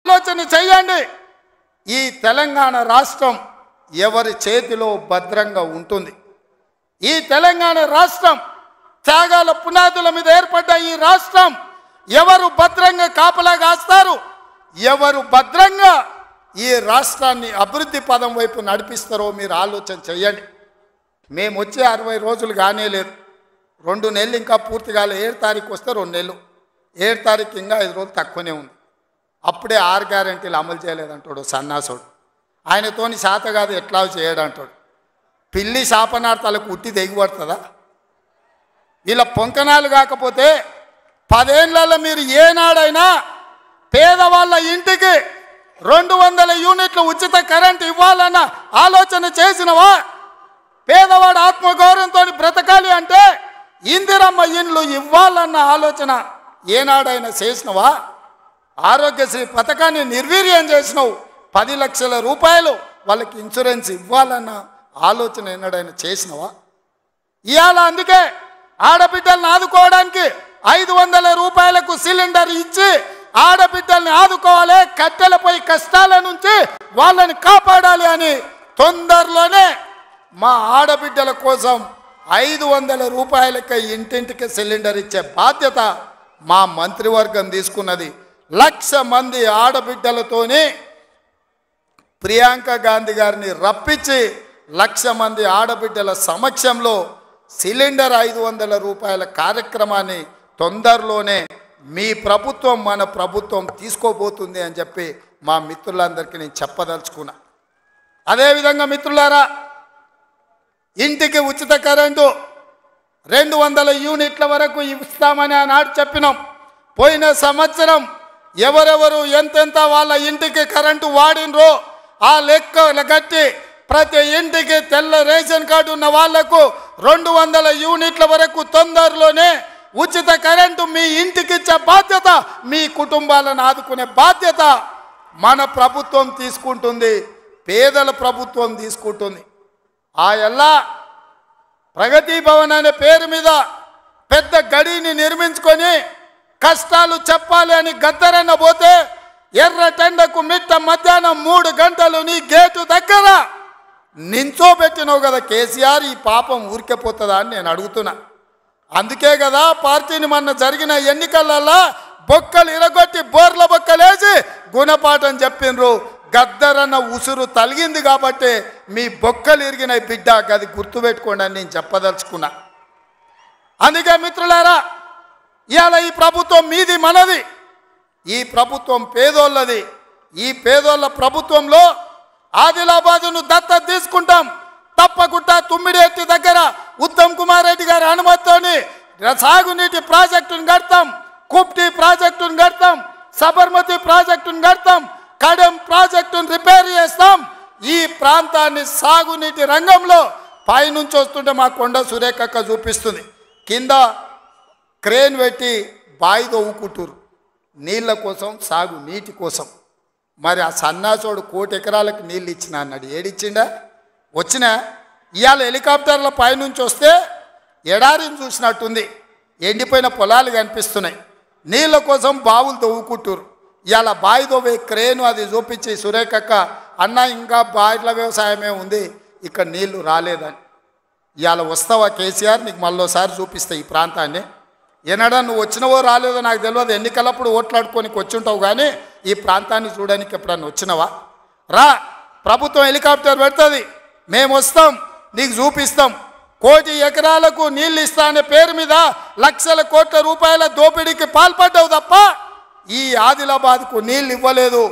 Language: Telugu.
ఆలోచన చేయండి. ఈ తెలంగాణ రాష్ట్రం ఎవరి చేతిలో భద్రంగా ఉంటుంది? ఈ తెలంగాణ రాష్ట్రం త్యాగాల పునాదుల మీద ఏర్పడ్డ ఈ రాష్ట్రం ఎవరు భద్రంగా కాపలా కాస్తారు? ఎవరు భద్రంగా ఈ రాష్ట్రాన్ని అభివృద్ధి పదం వైపు నడిపిస్తారో మీరు ఆలోచన చేయండి. మేము వచ్చే 60 రోజులు కానే లేదు, 2 నెలలు ఇంకా పూర్తి కాలే. 7 తారీఖు వస్తే 2 నెలలు, 7 తారీఖు ఇంకా 5 రోజులు తక్కువనే ఉంది. అప్పుడే 6 గ్యారెంటీలు అమలు చేయలేదంటాడు సన్నాసుడు. ఆయనతోని శాత కాదు ఎట్లా చేయడంటాడు. పిల్లి శాపనార్థాలకు ఉట్టి దిగిపడుతుందా? వీళ్ళ పొంకనాలు కాకపోతే 10 ఏళ్లలో మీరు ఏనాడైనా పేదవాళ్ళ ఇంటికి 200 యూనిట్ల ఉచిత కరెంట్ ఇవ్వాలన్న ఆలోచన చేసినవా? పేదవాడు ఆత్మగౌరవంతో బ్రతకాలి అంటే ఇందిరమ్మ ఇండ్లు ఇవ్వాలన్న ఆలోచన ఏనాడైనా చేసినవా? ఆరోగ్యశ్రీ పథకాన్ని నిర్వీర్యం చేసినావు. 10 లక్షల రూపాయలు వాళ్ళకి ఇన్సూరెన్స్ ఇవ్వాలన్న ఆలోచన ఏనాడైనా చేసినవా? ఇవాళ అందుకే ఆడబిడ్డల్ని ఆదుకోవడానికి 500 రూపాయలకు సిలిండర్ ఇచ్చి ఆడబిడ్డల్ని ఆదుకోవాలి, కట్టెలపై కష్టాల నుంచి వాళ్ళని కాపాడాలి అని తొందరలోనే మా ఆడబిడ్డల కోసం 500 రూపాయలకి ఇంటింటికి సిలిండర్ ఇచ్చే బాధ్యత మా మంత్రివర్గం తీసుకున్నది. 1,00,000 మంది ఆడబిడ్డలతోనే ప్రియాంక గాంధీ గారిని రప్పించి 1,00,000 మంది ఆడబిడ్డల సమక్షంలో సిలిండర్ 500 రూపాయల కార్యక్రమాన్ని తొందరలోనే మీ ప్రభుత్వం మన ప్రభుత్వం తీసుకోబోతుంది అని చెప్పి మా మిత్రులందరికీ నేను చెప్పదలుచుకున్నా. అదేవిధంగా మిత్రులారా, ఇంటికి ఉచిత కరెంటు 200 యూనిట్ల వరకు ఇస్తామని ఆనాడు చెప్పినాం. పోయిన సంవత్సరం ఎవరెవరు ఎంతెంత వాళ్ళ ఇంటికి కరెంటు వాడినరో ఆ లెక్కలు కట్టి ప్రతి ఇంటికి తెల్ల రేషన్ కార్డు ఉన్న వాళ్లకు 200 యూనిట్ల వరకు తొందరలోనే ఉచిత కరెంటు మీ ఇంటికి ఇచ్చే బాధ్యత, మీ కుటుంబాలను ఆదుకునే బాధ్యత మన ప్రభుత్వం తీసుకుంటుంది, పేదల ప్రభుత్వం తీసుకుంటుంది. ఆ ఎల్లా ప్రగతి భవన్ అనే పేరు మీద పెద్ద గడిని నిర్మించుకొని కష్టాలు చెప్పాలి అని గద్దరన్న పోతే ఎర్రటెండకు మిట్ట మధ్యాహ్నం 3 గంటలు నీ గేటు దగ్గర నించోబెట్టినావు కదా కేసీఆర్. ఈ పాపం ఊరికెపోతుందా అని నేను అడుగుతున్నా. అందుకే కదా పార్టీని మొన్న జరిగిన ఎన్నికలలో బొక్కలు ఇరగొట్టి బోర్ల బొక్కలేసి గుణపాఠం చెప్పిండ్రు. గద్దరన్న ఉసురు తలిగింది కాబట్టి మీ బొక్కలు ఇరిగిన బిడ్డ, అది గుర్తుపెట్టుకోండి అని నేను చెప్పదలుచుకున్నా. అందుకే మిత్రులారా, ఇవాళ ఈ ప్రభుత్వం మీది మనది, ఈ ప్రభుత్వం పేదోళ్ళది. ఈ పేదోళ్ళ ప్రభుత్వంలో ఆదిలాబాదును దత్తత తీసుకుంటాం. తప్పకుండా తుమ్మిడిఎట్టి దగ్గర ఉత్తమ్ కుమార్ రెడ్డి గారి అనుమతితోని సాగునీటి ప్రాజెక్టును కడతాం, కుప్టి ప్రాజెక్టును కడతాం, సబర్మతి ప్రాజెక్టును కడతాం, కడెం ప్రాజెక్టును రిపేర్ చేస్తాం. ఈ ప్రాంతాన్ని సాగునీటి రంగంలో పైనుంచి వస్తుంటే మా కొండ సురేఖక్క చూపిస్తుంది, కింద క్రేన్ పెట్టి బాయి తవ్వుకుంటారు నీళ్ళ కోసం, సాగు నీటి కోసం. మరి ఆ సన్నాసోడు 1 కోటి ఎకరాలకు నీళ్ళు ఇచ్చిన అన్నాడు. ఏడిచ్చిండా? వచ్చినా ఇవాళ హెలికాప్టర్ల పైనుంచి వస్తే ఎడారిని చూసినట్టుంది, ఎండిపోయిన పొలాలు కనిపిస్తున్నాయి. నీళ్ళ కోసం బావులు తవ్వుకుంటారు. ఇవాళ బావి తవ్వే క్రేను అది చూపించి సురేఖక్క అన్న ఇంకా బాయిల వ్యవసాయమే ఉంది, ఇక్కడ నీళ్లు రాలేదని. ఇవాళ వస్తావా కేసీఆర్, నీకు మళ్ళోసారి చూపిస్తా ఈ ప్రాంతాన్ని. ఏనాడా నువ్వు వచ్చినవో రాలేదో నాకు తెలియదు, ఎన్నికలప్పుడు ఓట్లాడుకోనికి వచ్చి ఉంటావు, కానీ ఈ ప్రాంతాన్ని చూడడానికి ఎప్పుడన్నా వచ్చినవా? రా, ప్రభుత్వం హెలికాప్టర్ పెడుతుంది, మేము వస్తాం, నీకు చూపిస్తాం. 1 కోటి ఎకరాలకు నీళ్ళు ఇస్తా అనే పేరు మీద లక్షల కోట్ల రూపాయల దోపిడీకి పాల్పడ్డావు తప్ప ఈ ఆదిలాబాద్కు నీళ్ళు ఇవ్వలేదు.